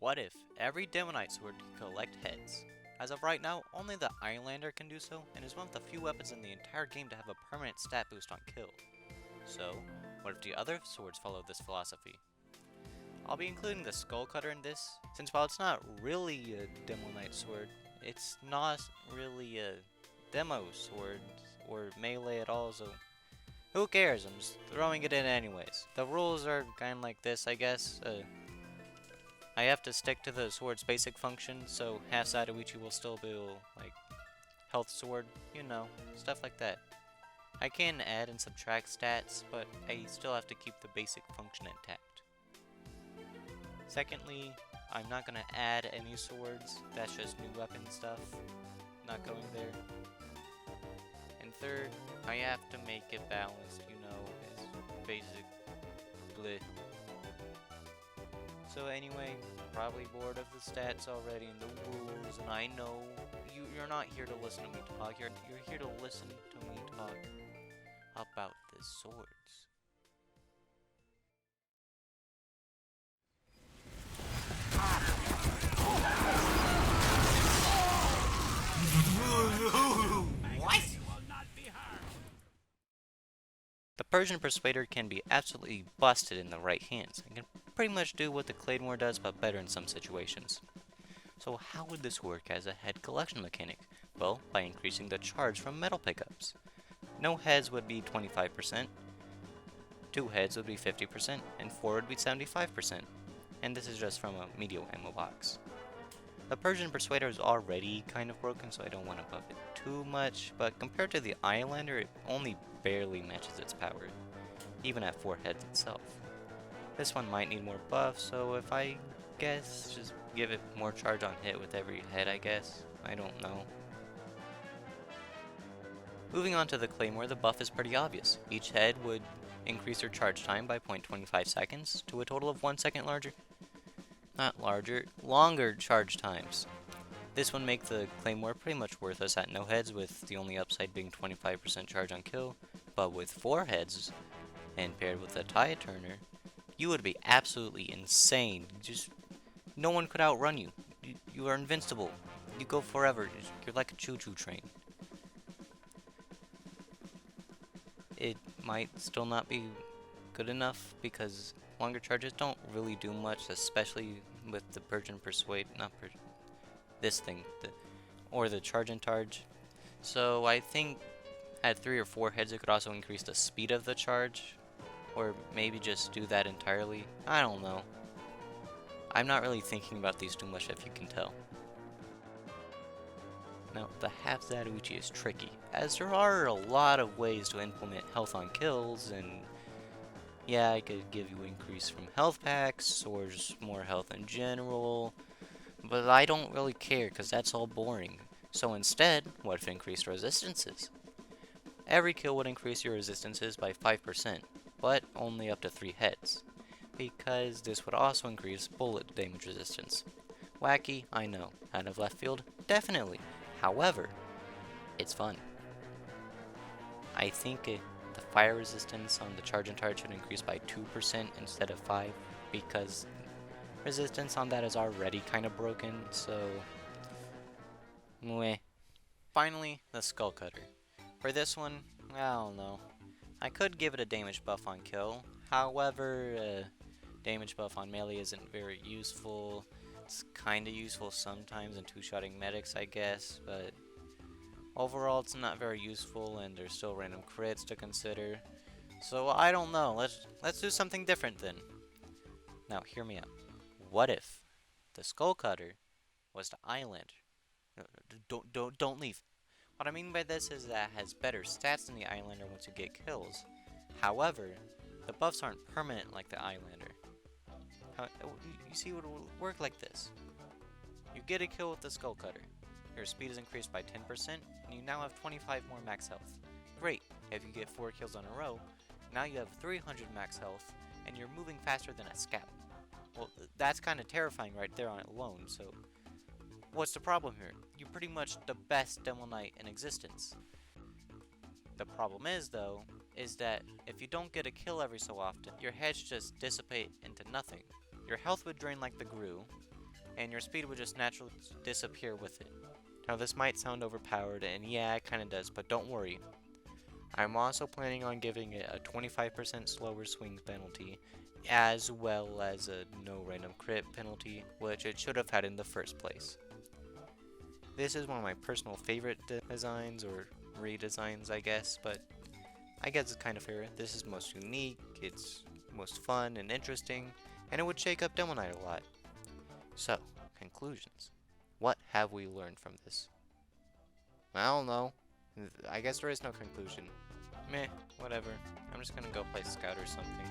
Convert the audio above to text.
What if every demoknight sword could collect heads? As of right now, only the Ironlander can do so, and is one of the few weapons in the entire game to have a permanent stat boost on kill. So, what if the other swords follow this philosophy? I'll be including the Skullcutter in this, since while it's not really a demoknight sword, it's not really a demo sword or melee at all, so who cares? I'm just throwing it in anyways. The rules are kinda like this, I guess. I have to stick to the sword's basic function, so Half-Zatoichi will still be like health sword, you know, stuff like that. I can add and subtract stats, but I still have to keep the basic function intact. Secondly, I'm not going to add any swords, that's just new weapon stuff, not going there. And third, I have to make it balanced, you know, it's basic bleh. So anyway, probably bored of the stats already and the rules, and I know you're not here to listen to me talk, you're here to listen to me talk about the swords. What? The Persian Persuader can be absolutely busted in the right hands, and can pretty much do what the Claidheamh Mòr does, but better in some situations. So how would this work as a head collection mechanic? Well, by increasing the charge from metal pickups. No heads would be 25%, 2 heads would be 50%, and 4 would be 75%. And this is just from a medium ammo box. The Persian Persuader is already kind of broken, so I don't want to buff it too much, but compared to the Ironlander, it only barely matches its power, even at 4 heads itself. This one might need more buff, so if I guess, just give it more charge on hit with every head, I guess. I don't know. Moving on to the Claymore, the buff is pretty obvious. Each head would increase your charge time by 0.25 seconds to a total of 1 second longer charge times. This would make the Claymore pretty much worthless at no heads, with the only upside being 25% charge on kill, but with 4 heads, and paired with a Tide Turner, you would be absolutely insane. No one could outrun you. You are invincible. You go forever. You're like a choo-choo train. It might still not be good enough because longer charges don't really do much, especially with the Persian Persuade, or the charge and charge. So I think at 3 or 4 heads it could also increase the speed of the charge, or maybe just do that entirely. I don't know. I'm not really thinking about these too much, if you can tell. Now, the Half-Zatoichi is tricky, as there are a lot of ways to implement health on kills, and yeah, I could give you increase from health packs, or just more health in general, but I don't really care, because that's all boring. So instead, what if increased resistances? Every kill would increase your resistances by 5%, but only up to 3 heads, because this would also increase bullet damage resistance. Wacky, I know. Out of left field? Definitely. However, it's fun. I think the fire resistance on the charge and charge should increase by 2% instead of 5%, because resistance on that is already kind of broken, so meh. Finally, the Skullcutter. For this one, I don't know. I could give it a damage buff on kill, however, damage buff on melee isn't very useful. It's kinda useful sometimes in two-shotting medics, I guess, but overall it's not very useful, and there's still random crits to consider. So I don't know, let's do something different then. Now hear me out. What if the Skullcutter was the Ironlander? Don't leave. What I mean by this is that it has better stats than the Ironlander once you get kills. However, the buffs aren't permanent like the Ironlander. You see, it would work like this. You get a kill with the Skullcutter. Your speed is increased by 10%, and you now have 25 more max health. Great! If you get 4 kills in a row, now you have 300 max health, and you're moving faster than a scout. Well, that's kind of terrifying right there on it alone, so what's the problem here? You're pretty much the best demoknight in existence. The problem is, though, is that if you don't get a kill every so often, your heads just dissipate into nothing. Your health would drain like the Gru, and your speed would just naturally disappear with it. Now this might sound overpowered, and yeah, it kinda does, but don't worry. I'm also planning on giving it a 25% slower swing penalty, as well as a no random crit penalty, which it should have had in the first place. This is one of my personal favorite designs, or redesigns I guess, but I guess it's kind of fair. This is most unique, it's most fun and interesting, and it would shake up demoknight a lot. So, conclusions. What have we learned from this? I don't know. I guess there is no conclusion. Meh, whatever. I'm just gonna go play Scout or something.